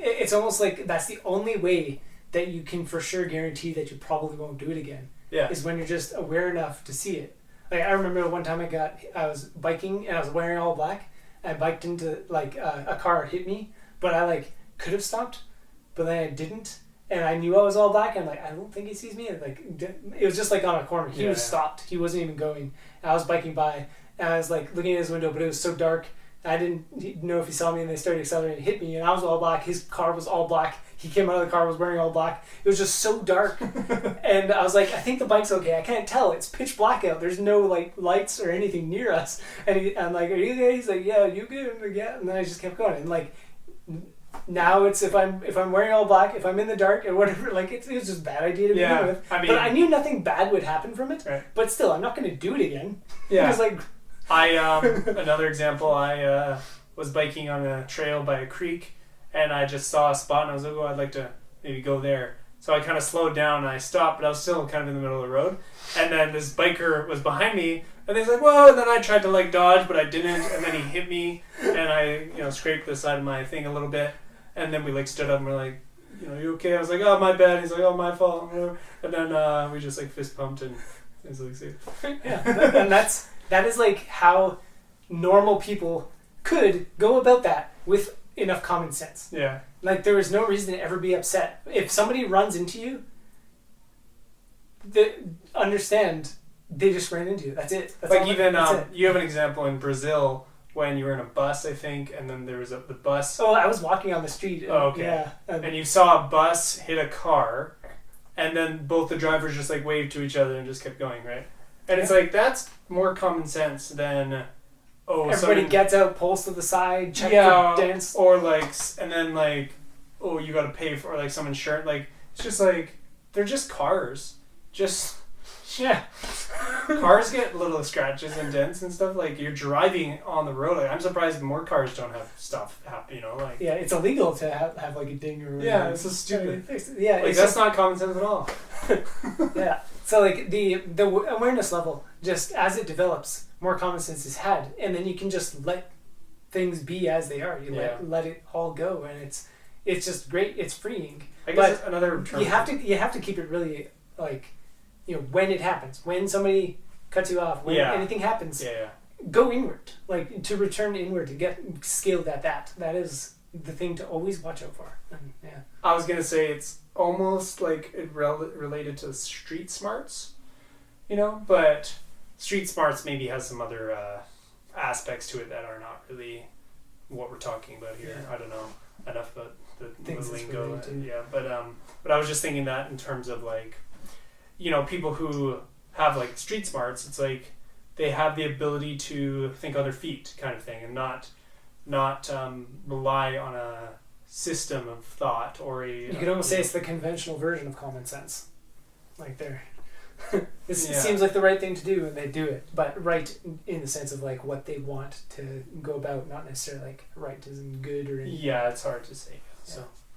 it's almost like that's the only way that you can for sure guarantee that you probably won't do it again. Yeah. Is when you're just aware enough to see it. Like I remember one time I was biking and I was wearing all black. I biked into like a car hit me, but I like could have stopped, but then I didn't, and I knew I was all black. And I'm like, I don't think he sees me. And like it was just like on a corner. He was stopped. He wasn't even going. And I was biking by, and I was like looking at his window, but it was so dark. I didn't know if he saw me, and they started accelerating and hit me, and I was all black. His car was all black. He came out of the car, was wearing all black. It was just so dark. And I was like, I think the bike's okay. I can't tell. It's pitch black out. There's no like lights or anything near us. And I'm like, are you okay? He's like, yeah, you good? I'm like, yeah. And then I just kept going. And like now it's if I'm wearing all black, if I'm in the dark or whatever, like it was just a bad idea to begin with. I mean, but I knew nothing bad would happen from it. Right. But still, I'm not going to do it again. Yeah. Because like another example, I was biking on a trail by a creek, and I just saw a spot, and I was like, oh, I'd like to maybe go there. So I kind of slowed down, and I stopped, but I was still kind of in the middle of the road. And then this biker was behind me, and he's like, whoa, and then I tried to like dodge, but I didn't, and then he hit me, and I, scraped the side of my thing a little bit, and then we like stood up, and we're like, you okay? I was like, oh, my bad. He's like, oh, my fault. And then we just like fist pumped, and it was like, see. Yeah, and that is like how normal people could go about that with enough common sense. Yeah. Like there is no reason to ever be upset. If somebody runs into you, understand they just ran into you. That's it. That's like even you have an example in Brazil when you were in a bus, I think, and then there was the bus. Oh, I was walking on the street. Oh, okay. Yeah. And you saw a bus hit a car, and then both the drivers just like waved to each other and just kept going, right? And it's like that's more common sense than everybody gets out, pulls to the side, check for dents, or like, and then like, oh, you got to pay for like some insurance. Like it's just like they're just cars, Cars get little scratches and dents and stuff. Like you're driving on the road. Like, I'm surprised more cars don't have stuff happen. Like it's illegal to have like a ding or whatever. It's so stupid. Like that's not common sense at all. Yeah. So like the awareness level, just as it develops, more common sense is had, and then you can just let things be as they are. You let it all go, and it's just great. It's freeing. I guess but another term. You have to keep it really like, when it happens, when somebody cuts you off, when anything happens, go inward, like to return inward to get skilled at that. That is the thing to always watch out for. And, I was gonna say it's almost like it related to street smarts, but street smarts maybe has some other aspects to it that are not really what we're talking about here. I don't know enough about the lingo. But I was just thinking that in terms of like, people who have like street smarts, it's like they have the ability to think on their feet kind of thing and not rely on a system of thought or you could almost say it's the conventional version of common sense. Like it seems like the right thing to do and they do it, but right in the sense of like what they want to go about, not necessarily like right isn't good or anything. Yeah, it's hard to say. So